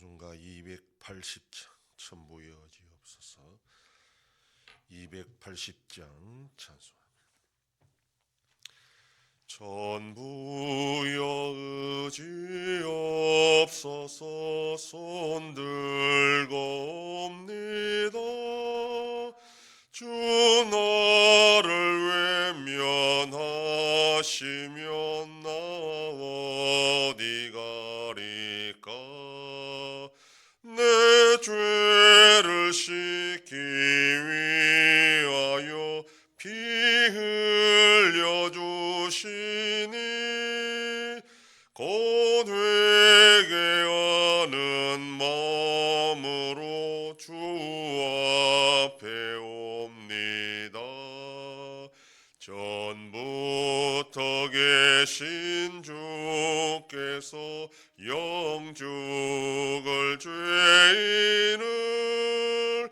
찬송가 280장 천부여지옵소서. 280장 찬송합니다. 천부여 의지옵소서. 손들고 옵니다. 주 나를 외면하시면 나 어디 가리까. 내 죄를 씻기 위하여 피 흘려 주시니 곧 회개하는 마음으로 주 앞에 옵니다. 전부터 계신 주께서 영죽을 죄인을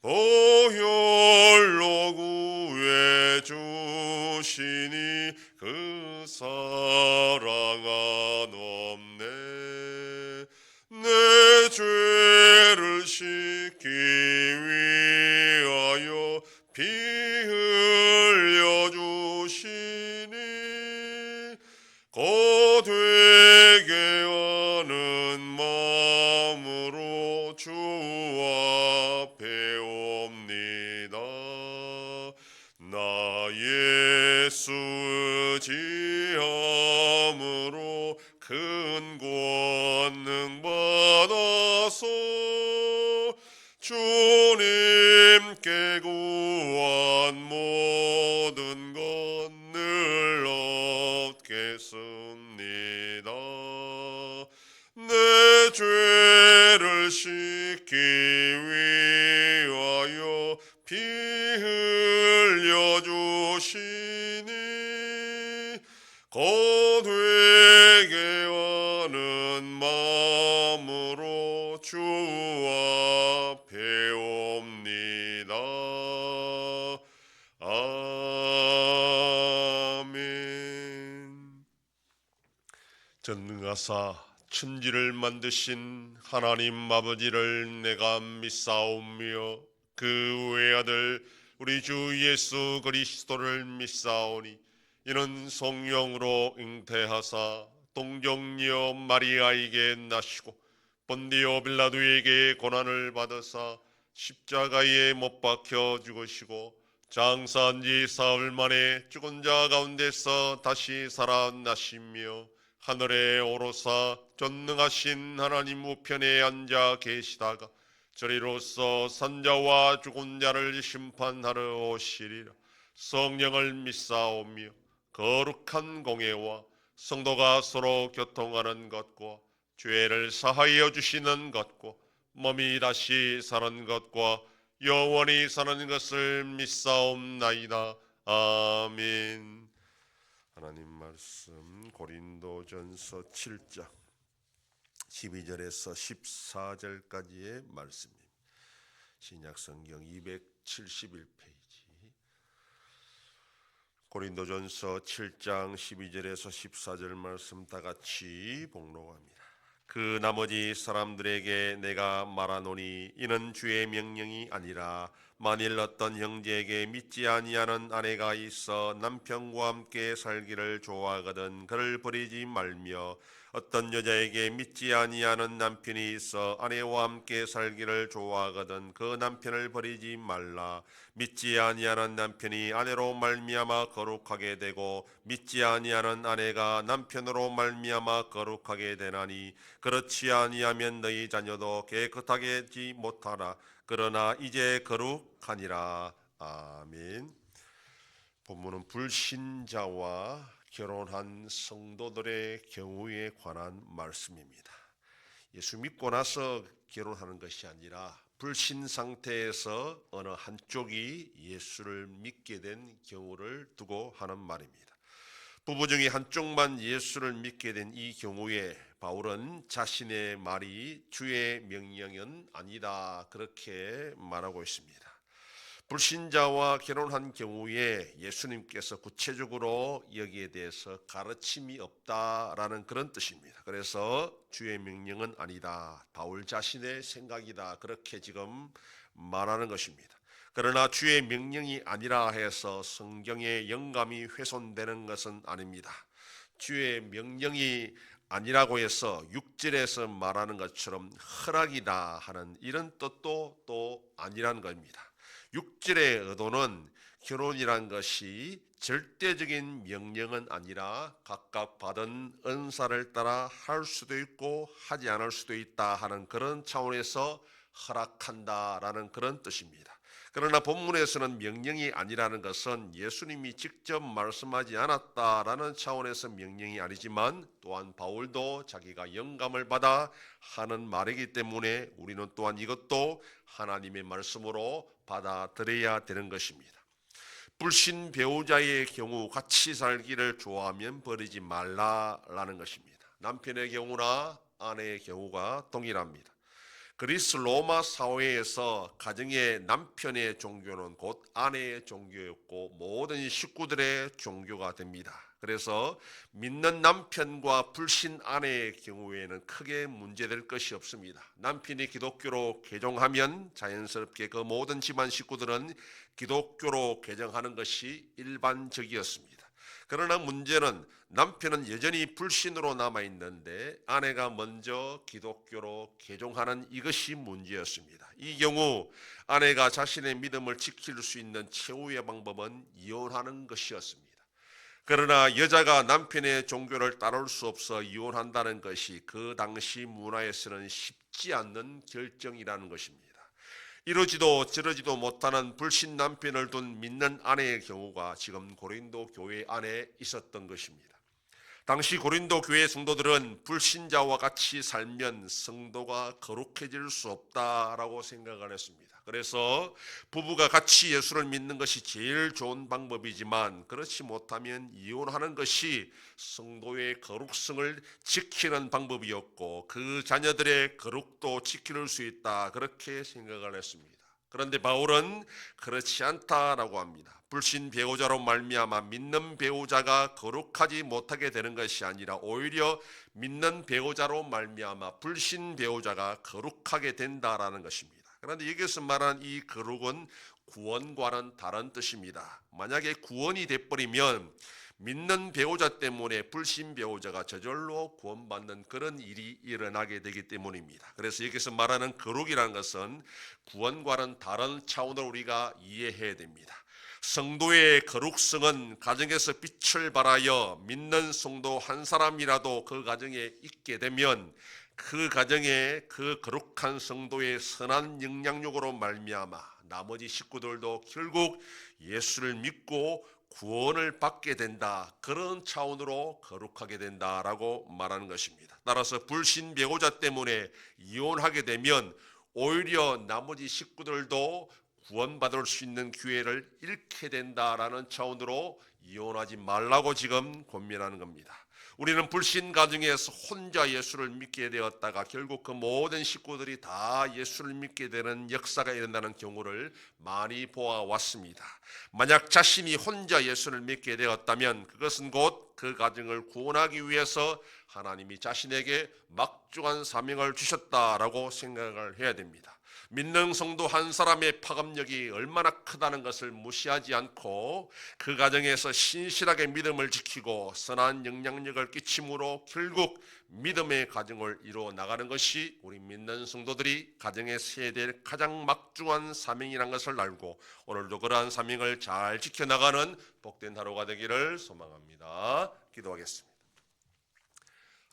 보혈로 구해 주시니 그 사랑 한없네. 내 죄를 씻기 위하여 피 흘려 주시니 곧 회개하는 마음으로 주 앞에 옵니다. 나 예수 의지함으로 큰 권능 받아서 주님께 구한 모든 것 늘 얻겠습니다. 내 죄를 씻기 위하여 피 흘려 주시니 곧 회개하는 마음으로 주 앞에 옵니다. 아멘. 전능하사 천지를 만드신 하나님 아버지를 내가 믿사오며 그 외아들 우리 주 예수 그리스도를 믿사오니 이는 성령으로 잉태하사 동정녀 마리아에게 나시고 본디오 빌라도에게 고난을 받으사 십자가에 못 박혀 죽으시고 장사한 지 사흘 만에 죽은 자 가운데서 다시 살아나시며 하늘에 오르사 전능하신 하나님 우편에 앉아 계시다가 저리로서 산자와 죽은 자를 심판하러 오시리라. 성령을 믿사오며 거룩한 공예와 성도가 서로 교통하는 것과 죄를 사하여 주시는 것과 몸이 다시 사는 것과 영원히 사는 것을 믿사옵나이다. 아멘. 하나님 말씀 고린도전서 7장 12절에서 14절까지의 말씀입니다. 신약성경 271페이지 고린도전서 7장 12절에서 14절 말씀 다 같이 봉독합니다. 그 나머지 사람들에게 내가 말하노니 이는 주의 명령이 아니라 만일 어떤 형제에게 믿지 아니하는 아내가 있어 남편과 함께 살기를 좋아하거든 그를 버리지 말며 어떤 여자에게 믿지 아니하는 남편이 있어 아내와 함께 살기를 좋아하거든 그 남편을 버리지 말라. 믿지 아니하는 남편이 아내로 말미암아 거룩하게 되고 믿지 아니하는 아내가 남편으로 말미암아 거룩하게 되나니 그렇지 아니하면 너희 자녀도 깨끗하게 하지 못하라. 그러나 이제 거룩하니라. 아멘. 본문은 불신자와 결혼한 성도들의 경우에 관한 말씀입니다. 예수 믿고 나서 결혼하는 것이 아니라 불신 상태에서 어느 한쪽이 예수를 믿게 된 경우를 두고 하는 말입니다. 부부 중에 한쪽만 예수를 믿게 된 이 경우에 바울은 자신의 말이 주의 명령은 아니다 그렇게 말하고 있습니다. 불신자와 결혼한 경우에 예수님께서 구체적으로 여기에 대해서 가르침이 없다라는 그런 뜻입니다. 그래서 주의 명령은 아니다, 바울 자신의 생각이다, 그렇게 지금 말하는 것입니다. 그러나 주의 명령이 아니라 해서 성경의 영감이 훼손되는 것은 아닙니다. 주의 명령이 아니라고 해서 6절에서 말하는 것처럼 허락이다 하는 이런 뜻도 또 아니란 겁니다. 6절의 의도는 결혼이란 것이 절대적인 명령은 아니라 각각 받은 은사를 따라 할 수도 있고 하지 않을 수도 있다 하는 그런 차원에서 허락한다라는 그런 뜻입니다. 그러나 본문에서는 명령이 아니라는 것은 예수님이 직접 말씀하지 않았다라는 차원에서 명령이 아니지만 또한 바울도 자기가 영감을 받아 하는 말이기 때문에 우리는 또한 이것도 하나님의 말씀으로 받아들여야 되는 것입니다. 불신 배우자의 경우 같이 살기를 좋아하면 버리지 말라라는 것입니다. 남편의 경우나 아내의 경우가 동일합니다. 그리스 로마 사회에서 가정의 남편의 종교는 곧 아내의 종교였고 모든 식구들의 종교가 됩니다. 그래서 믿는 남편과 불신 아내의 경우에는 크게 문제될 것이 없습니다. 남편이 기독교로 개종하면 자연스럽게 그 모든 집안 식구들은 기독교로 개종하는 것이 일반적이었습니다. 그러나 문제는 남편은 여전히 불신으로 남아있는데 아내가 먼저 기독교로 개종하는 이것이 문제였습니다. 이 경우 아내가 자신의 믿음을 지킬 수 있는 최후의 방법은 이혼하는 것이었습니다. 그러나 여자가 남편의 종교를 따를 수 없어 이혼한다는 것이 그 당시 문화에서는 쉽지 않는 결정이라는 것입니다. 이러지도 저러지도 못하는 불신 남편을 둔 믿는 아내의 경우가 지금 고린도 교회 안에 있었던 것입니다. 당시 고린도 교회 성도들은 불신자와 같이 살면 성도가 거룩해질 수 없다라고 생각을 했습니다. 그래서 부부가 같이 예수를 믿는 것이 제일 좋은 방법이지만 그렇지 못하면 이혼하는 것이 성도의 거룩성을 지키는 방법이었고 그 자녀들의 거룩도 지킬 수 있다, 그렇게 생각을 했습니다. 그런데 바울은 그렇지 않다라고 합니다. 불신 배우자로 말미암아 믿는 배우자가 거룩하지 못하게 되는 것이 아니라 오히려 믿는 배우자로 말미암아 불신 배우자가 거룩하게 된다라는 것입니다. 그런데 여기서 말하는 이 거룩은 구원과는 다른 뜻입니다. 만약에 구원이 돼버리면 믿는 배우자 때문에 불신 배우자가 저절로 구원받는 그런 일이 일어나게 되기 때문입니다. 그래서 여기서 말하는 거룩이라는 것은 구원과는 다른 차원으로 우리가 이해해야 됩니다. 성도의 거룩성은 가정에서 빛을 발하여 믿는 성도 한 사람이라도 그 가정에 있게 되면 그 가정에 그 거룩한 성도의 선한 영향력으로 말미암아 나머지 식구들도 결국 예수를 믿고 구원을 받게 된다, 그런 차원으로 거룩하게 된다라고 말하는 것입니다. 따라서 불신 배우자 때문에 이혼하게 되면 오히려 나머지 식구들도 구원받을 수 있는 기회를 잃게 된다라는 차원으로 이혼하지 말라고 지금 권면하는 겁니다. 우리는 불신 가정에서 혼자 예수를 믿게 되었다가 결국 그 모든 식구들이 다 예수를 믿게 되는 역사가 일어나는 경우를 많이 보아왔습니다. 만약 자신이 혼자 예수를 믿게 되었다면 그것은 곧 그 가정을 구원하기 위해서 하나님이 자신에게 막중한 사명을 주셨다라고 생각을 해야 됩니다. 믿는 성도 한 사람의 파급력이 얼마나 크다는 것을 무시하지 않고 그 가정에서 신실하게 믿음을 지키고 선한 영향력을 끼침으로 결국 믿음의 가정을 이루어 나가는 것이 우리 믿는 성도들이 가정에서 해야 될 가장 막중한 사명이라는 것을 알고 오늘도 그러한 사명을 잘 지켜나가는 복된 하루가 되기를 소망합니다. 기도하겠습니다.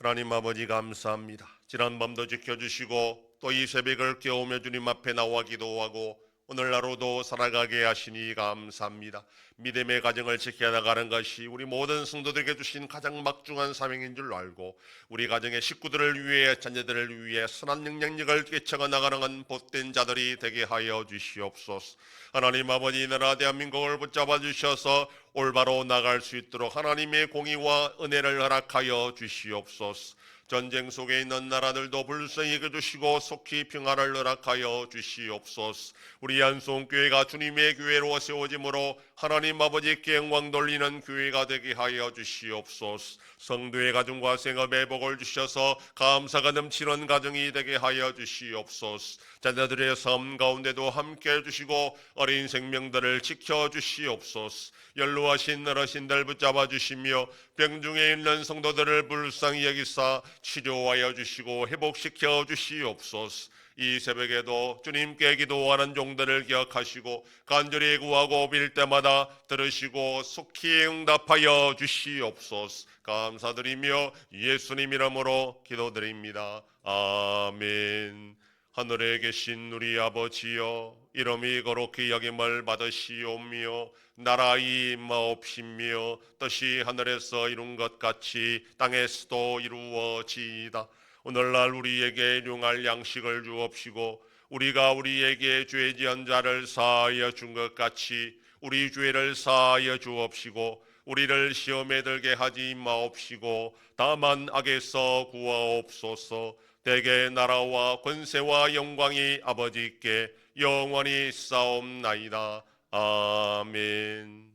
하나님 아버지 감사합니다. 지난 밤도 지켜주시고 또 이 새벽을 깨우며 주님 앞에 나와 기도하고 오늘 하루도 살아가게 하시니 감사합니다. 믿음의 가정을 지켜나가는 것이 우리 모든 성도들에게 주신 가장 막중한 사명인 줄 알고 우리 가정의 식구들을 위해 자녀들을 위해 선한 영향력을 끼쳐가 나가는 복된 자들이 되게 하여 주시옵소서. 하나님 아버지, 이 나라 대한민국을 붙잡아 주셔서 올바로 나갈 수 있도록 하나님의 공의와 은혜를 허락하여 주시옵소서. 전쟁 속에 있는 나라들도 불쌍히 여겨주시고 속히 평화를 허락하여 주시옵소서. 우리 안송교회가 주님의 교회로 세워짐으로 하나님 아버지께 영광 돌리는 교회가 되게 하여 주시옵소서. 성도의 가정과 생업에 복을 주셔서 감사가 넘치는 가정이 되게 하여 주시옵소서. 자녀들의 삶 가운데도 함께 해주시고 어린 생명들을 지켜주시옵소서. 연로하신 어르신들 붙잡아 주시며 병중에 있는 성도들을 불쌍히 여기사 치료하여 주시고 회복시켜 주시옵소서. 이 새벽에도 주님께 기도하는 종들을 기억하시고 간절히 구하고 빌 때마다 들으시고 속히 응답하여 주시옵소서. 감사드리며 예수님 이름으로 기도드립니다. 아멘. 하늘에 계신 우리 아버지여, 이름이 거룩히 여김을 받으시오며 나라의 임하옵시며 뜻이 하늘에서 이룬 것 같이 땅에서도 이루어지이다. 오늘날 우리에게 일용할 양식을 주옵시고 우리가 우리에게 죄 지은 자를 사하여 준 것 같이 우리 죄를 사하여 주옵시고 우리를 시험에 들게 하지 마옵시고 다만 악에서 구하옵소서. 대개 나라와 권세와 영광이 아버지께 영원히 싸움나이다. 아멘.